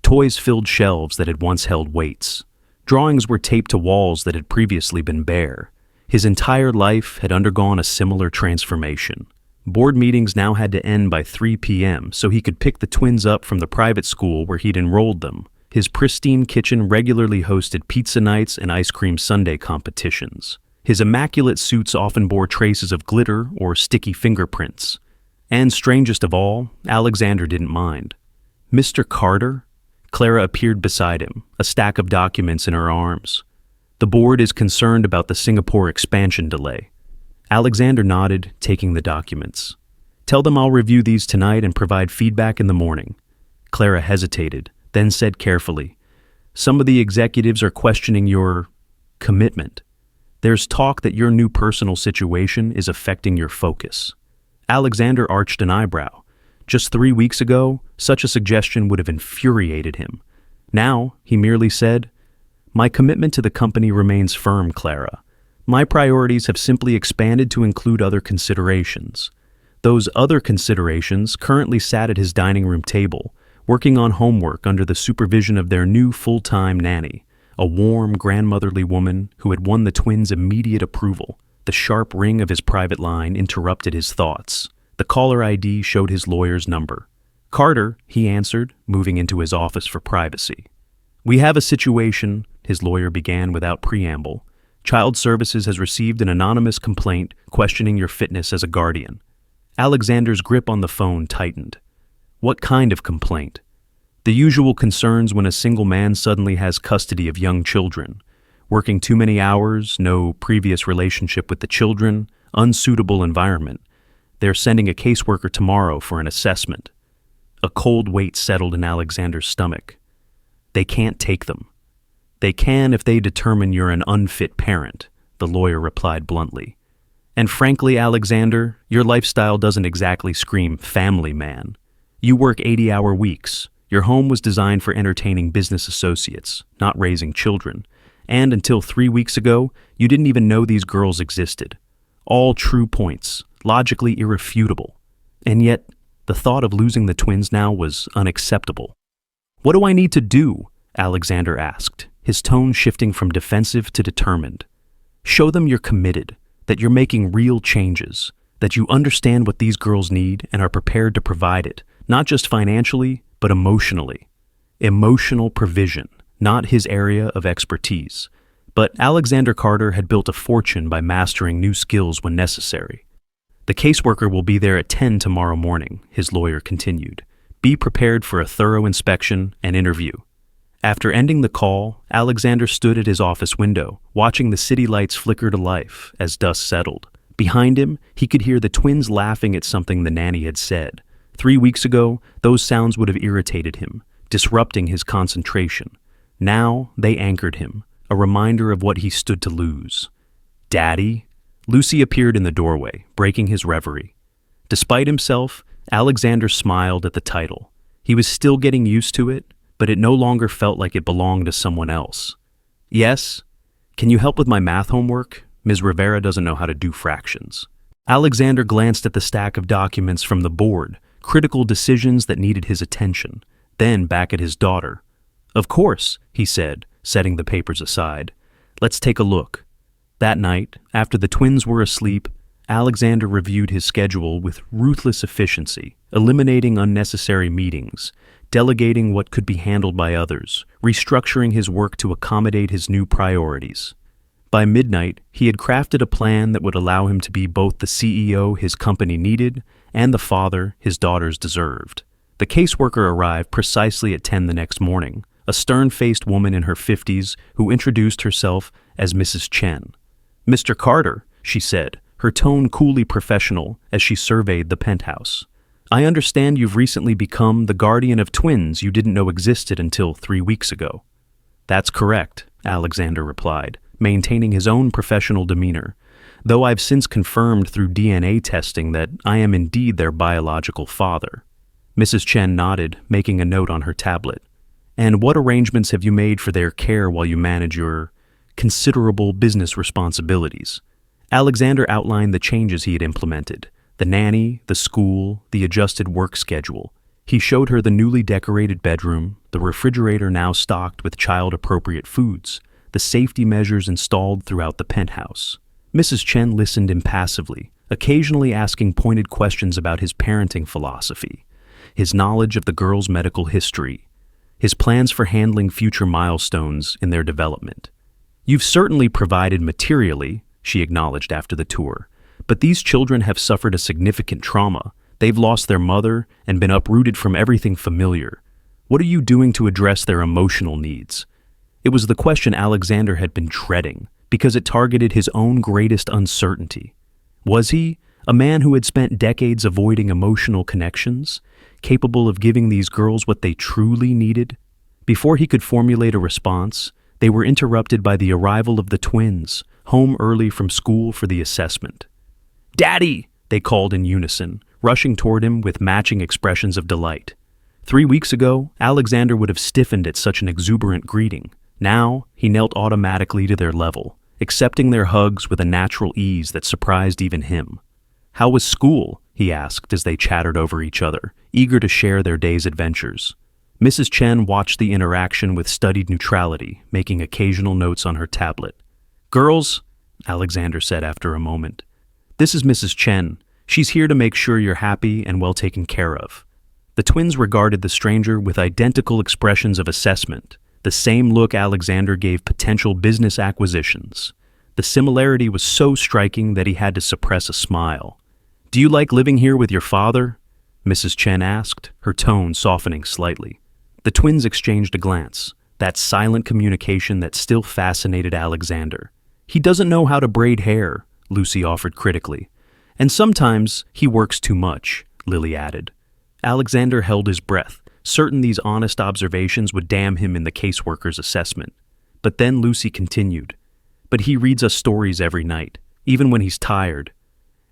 A: Toys filled shelves that had once held weights. Drawings were taped to walls that had previously been bare. His entire life had undergone a similar transformation. Board meetings now had to end by 3 p.m. so he could pick the twins up from the private school where he'd enrolled them. His pristine kitchen regularly hosted pizza nights and ice cream sundae competitions. His immaculate suits often bore traces of glitter or sticky fingerprints. And strangest of all, Alexander didn't mind. Mr. Carter? Clara appeared beside him, a stack of documents in her arms. The board is concerned about the Singapore expansion delay. Alexander nodded, taking the documents. Tell them I'll review these tonight and provide feedback in the morning. Clara hesitated, then said carefully, Some of the executives are questioning your commitment. There's talk that your new personal situation is affecting your focus. Alexander arched an eyebrow. Just 3 weeks ago, such a suggestion would have infuriated him. Now, he merely said, My commitment to the company remains firm, Clara. My priorities have simply expanded to include other considerations. Those other considerations currently sat at his dining room table, working on homework under the supervision of their new full-time nanny, a warm, grandmotherly woman who had won the twins' immediate approval. The sharp ring of his private line interrupted his thoughts. The caller ID showed his lawyer's number. Carter, he answered, moving into his office for privacy. We have a situation, his lawyer began without preamble. Child Services has received an anonymous complaint questioning your fitness as a guardian. Alexander's grip on the phone tightened. What kind of complaint? The usual concerns when a single man suddenly has custody of young children. Working too many hours, no previous relationship with the children, unsuitable environment. They're sending a caseworker tomorrow for an assessment. A cold weight settled in Alexander's stomach. They can't take them. They can if they determine you're an unfit parent, the lawyer replied bluntly. And frankly, Alexander, your lifestyle doesn't exactly scream family man. You work 80-hour weeks. Your home was designed for entertaining business associates, not raising children. And until 3 weeks ago, you didn't even know these girls existed. All true points, logically irrefutable. And yet, the thought of losing the twins now was unacceptable. What do I need to do? Alexander asked, his tone shifting from defensive to determined. Show them you're committed, that you're making real changes, that you understand what these girls need and are prepared to provide it, not just financially, but emotionally. Emotional provision, not his area of expertise. But Alexander Carter had built a fortune by mastering new skills when necessary. The caseworker will be there at 10 tomorrow morning, his lawyer continued. Be prepared for a thorough inspection and interview. After ending the call, Alexander stood at his office window, watching the city lights flicker to life as dusk settled. Behind him, he could hear the twins laughing at something the nanny had said. 3 weeks ago, those sounds would have irritated him, disrupting his concentration. Now, they anchored him, a reminder of what he stood to lose. Daddy? Lucy appeared in the doorway, breaking his reverie. Despite himself, Alexander smiled at the title. He was still getting used to it, but it no longer felt like it belonged to someone else. Yes? Can you help with my math homework? Ms. Rivera doesn't know how to do fractions. Alexander glanced at the stack of documents from the board, critical decisions that needed his attention, then back at his daughter. Of course, he said, setting the papers aside. Let's take a look. That night, after the twins were asleep, Alexander reviewed his schedule with ruthless efficiency, eliminating unnecessary meetings, delegating what could be handled by others, restructuring his work to accommodate his new priorities. By midnight, he had crafted a plan that would allow him to be both the CEO his company needed and the father his daughters deserved. The caseworker arrived precisely at 10 the next morning, a stern-faced woman in her 50s who introduced herself as Mrs. Chen. "Mr. Carter," she said, her tone coolly professional as she surveyed the penthouse. "I understand you've recently become the guardian of twins you didn't know existed until 3 weeks ago." "That's correct," Alexander replied, maintaining his own professional demeanor, though I've since confirmed through DNA testing that I am indeed their biological father. Mrs. Chen nodded, making a note on her tablet. "And what arrangements have you made for their care while you manage your considerable business responsibilities?" Alexander outlined the changes he had implemented: the nanny, the school, the adjusted work schedule. He showed her the newly decorated bedroom, the refrigerator now stocked with child-appropriate foods, the safety measures installed throughout the penthouse. Mrs. Chen listened impassively, occasionally asking pointed questions about his parenting philosophy, his knowledge of the girls' medical history, his plans for handling future milestones in their development. "You've certainly provided materially," she acknowledged after the tour, "but these children have suffered a significant trauma. They've lost their mother and been uprooted from everything familiar. What are you doing to address their emotional needs?" It was the question Alexander had been dreading, because it targeted his own greatest uncertainty. Was he, a man who had spent decades avoiding emotional connections, capable of giving these girls what they truly needed? Before he could formulate a response, they were interrupted by the arrival of the twins, home early from school for the assessment. "Daddy!" they called in unison, rushing toward him with matching expressions of delight. 3 weeks ago, Alexander would have stiffened at such an exuberant greeting. Now, he knelt automatically to their level, accepting their hugs with a natural ease that surprised even him. "How was school?" he asked as they chattered over each other, eager to share their day's adventures. Mrs. Chen watched the interaction with studied neutrality, making occasional notes on her tablet. "Girls," Alexander said after a moment, "this is Mrs. Chen. She's here to make sure you're happy and well taken care of." The twins regarded the stranger with identical expressions of assessment, the same look Alexander gave potential business acquisitions. The similarity was so striking that he had to suppress a smile. "Do you like living here with your father?" Mrs. Chen asked, her tone softening slightly. The twins exchanged a glance, that silent communication that still fascinated Alexander. "He doesn't know how to braid hair," Lucy offered critically. "And sometimes he works too much," Lily added. Alexander held his breath, certain these honest observations would damn him in the caseworker's assessment. But then Lucy continued, "But he reads us stories every night, even when he's tired.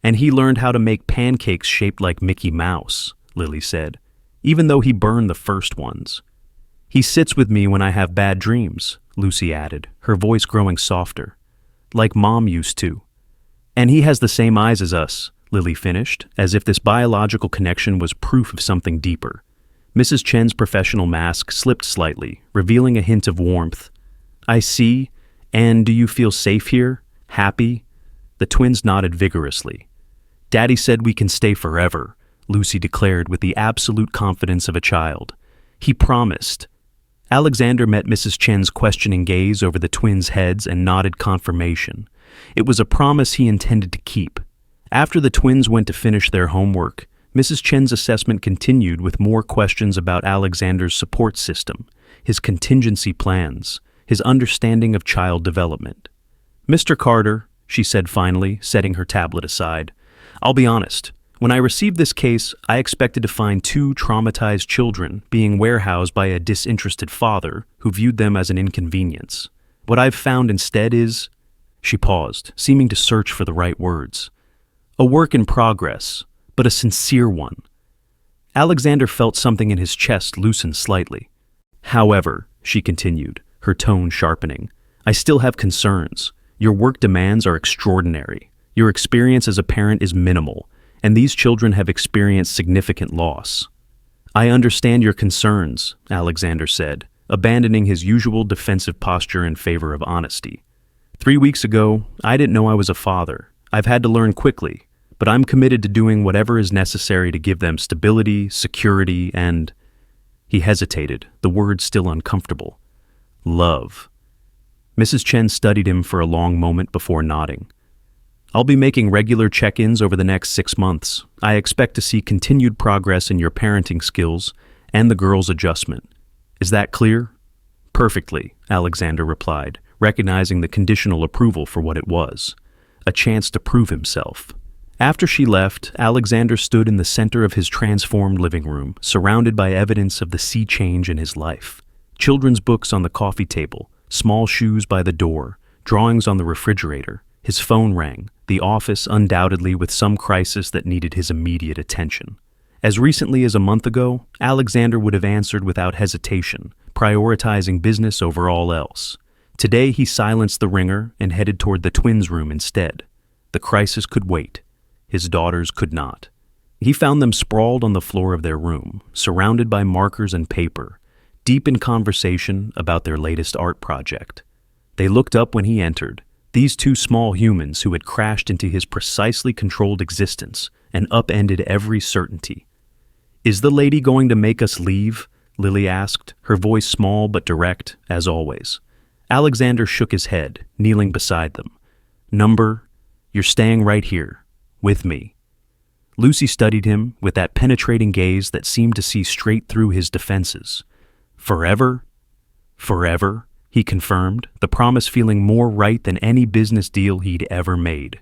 A: And he learned how to make pancakes shaped like Mickey Mouse," Lily said, "even though he burned the first ones. He sits with me when I have bad dreams," Lucy added, her voice growing softer. "Like Mom used to. And he has the same eyes as us," Lily finished, as if this biological connection was proof of something deeper. Mrs. Chen's professional mask slipped slightly, revealing a hint of warmth. "I see. And do you feel safe here? Happy?" The twins nodded vigorously. "Daddy said we can stay forever," Lucy declared with the absolute confidence of a child. "He promised." Alexander met Mrs. Chen's questioning gaze over the twins' heads and nodded confirmation. It was a promise he intended to keep. After the twins went to finish their homework, Mrs. Chen's assessment continued with more questions about Alexander's support system, his contingency plans, his understanding of child development. "Mr. Carter," she said finally, setting her tablet aside, "I'll be honest. When I received this case, I expected to find 2 traumatized children being warehoused by a disinterested father who viewed them as an inconvenience. What I've found instead is—" She paused, seeming to search for the right words. "A work in progress, but a sincere one." Alexander felt something in his chest loosen slightly. "However," she continued, her tone sharpening, I still have concerns. Your work demands are extraordinary. Your experience as a parent is minimal, and these children have experienced significant loss. I understand your concerns, Alexander said, abandoning his usual defensive posture in favor of honesty. 3 weeks ago, I didn't know I was a father. I've had to learn quickly, but I'm committed to doing whatever is necessary to give them stability, security, and... He hesitated, the word still uncomfortable. Love. Mrs. Chen studied him for a long moment before nodding. I'll be making regular check-ins over the next 6 months. I expect to see continued progress in your parenting skills and the girl's adjustment. Is that clear? Perfectly, Alexander replied, recognizing the conditional approval for what it was. A chance to prove himself. After she left, Alexander stood in the center of his transformed living room, surrounded by evidence of the sea change in his life. Children's books on the coffee table, small shoes by the door, drawings on the refrigerator. His phone rang, the office undoubtedly with some crisis that needed his immediate attention. As recently as a month ago, Alexander would have answered without hesitation, prioritizing business over all else. Today he silenced the ringer and headed toward the twins' room instead. The crisis could wait. His daughters could not. He found them sprawled on the floor of their room, surrounded by markers and paper, deep in conversation about their latest art project. They looked up when he entered, these two small humans who had crashed into his precisely controlled existence and upended every certainty. "Is the lady going to make us leave?" Lily asked, her voice small but direct, as always. Alexander shook his head, kneeling beside them. "You're staying right here. With me." Lucy studied him with that penetrating gaze that seemed to see straight through his defenses. "Forever?" "Forever," he confirmed, the promise feeling more right than any business deal he'd ever made.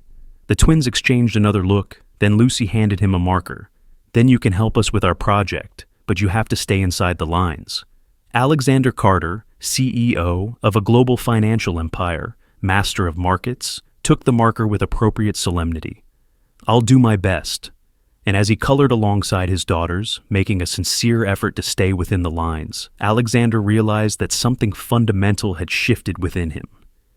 A: The twins exchanged another look, then Lucy handed him a marker. "Then you can help us with our project, but you have to stay inside the lines." Alexander Carter, CEO of a global financial empire, master of markets, took the marker with appropriate solemnity. "I'll do my best." And as he colored alongside his daughters, making a sincere effort to stay within the lines, Alexander realized that something fundamental had shifted within him.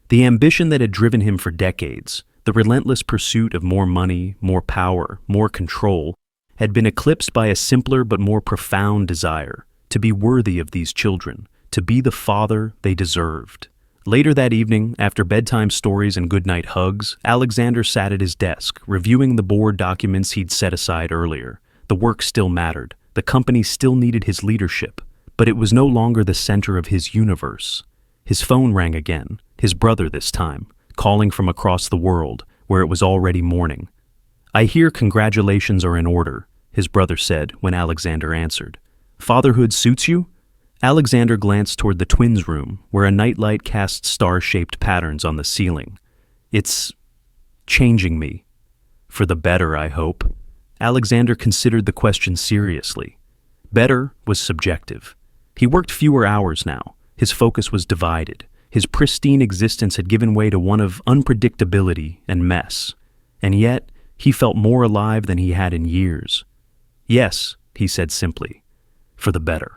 A: The ambition that had driven him for decades, the relentless pursuit of more money, more power, more control, had been eclipsed by a simpler but more profound desire to be worthy of these children, to be the father they deserved. Later that evening, after bedtime stories and goodnight hugs, Alexander sat at his desk, reviewing the board documents he'd set aside earlier. The work still mattered. The company still needed his leadership, but it was no longer the center of his universe. His phone rang again, his brother this time, calling from across the world, where it was already morning. "I hear congratulations are in order," his brother said when Alexander answered. "Fatherhood suits you?" Alexander glanced toward the twins' room, where a nightlight cast star-shaped patterns on the ceiling. "It's changing me. For the better, I hope." Alexander considered the question seriously. Better was subjective. He worked fewer hours now. His focus was divided. His pristine existence had given way to one of unpredictability and mess. And yet, he felt more alive than he had in years. "Yes," he said simply, "for the better."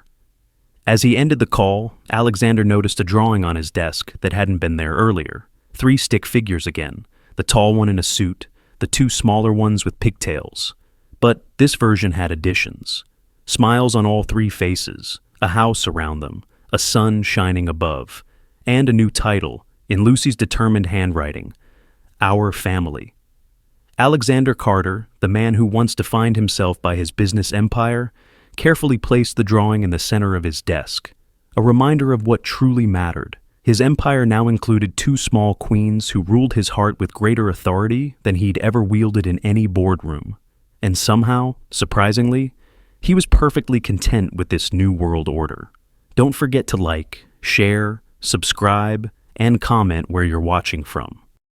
A: As he ended the call, Alexander noticed a drawing on his desk that hadn't been there earlier. 3 stick figures again, the tall one in a suit, the 2 smaller ones with pigtails. But this version had additions. Smiles on all 3 faces, a house around them, a sun shining above, and a new title, in Lucy's determined handwriting, Our Family. Alexander Carter, the man who once defined himself by his business empire, carefully placed the drawing in the center of his desk, a reminder of what truly mattered. His empire now included 2 small queens who ruled his heart with greater authority than he'd ever wielded in any boardroom. And somehow, surprisingly, he was perfectly content with this new world order. Don't forget to like, share, subscribe, and comment where you're watching from.